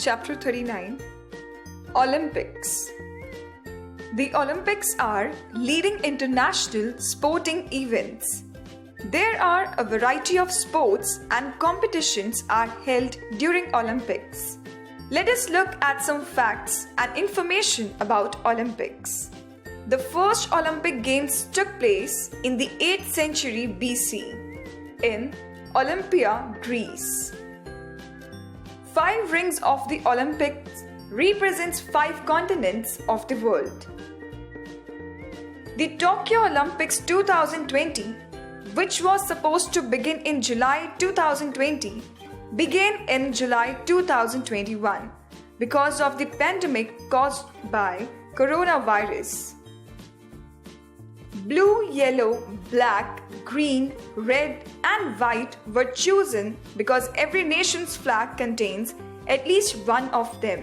Chapter 39 Olympics. The Olympics are leading international sporting events. There are a variety of sports and competitions are held during Olympics. Let us look at some facts and information about Olympics. The first Olympic Games took place in the 8th century BC in Olympia, Greece. 5 rings of the Olympics represents 5 continents of the world. The Tokyo Olympics 2020, which was supposed to begin in July 2020, began in July 2021 because of the pandemic caused by coronavirus. Blue, yellow, black, green, red and white were chosen because every nation's flag contains at least one of them.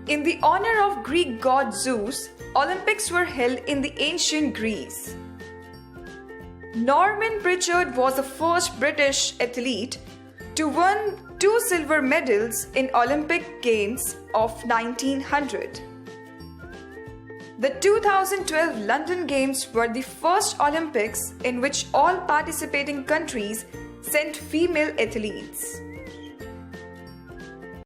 In the honor of Greek god Zeus, Olympics were held in the ancient Greece. Norman Pritchard was the first British athlete to win 2 silver medals in Olympic Games of 1900. The 2012 London Games were the first Olympics in which all participating countries sent female athletes.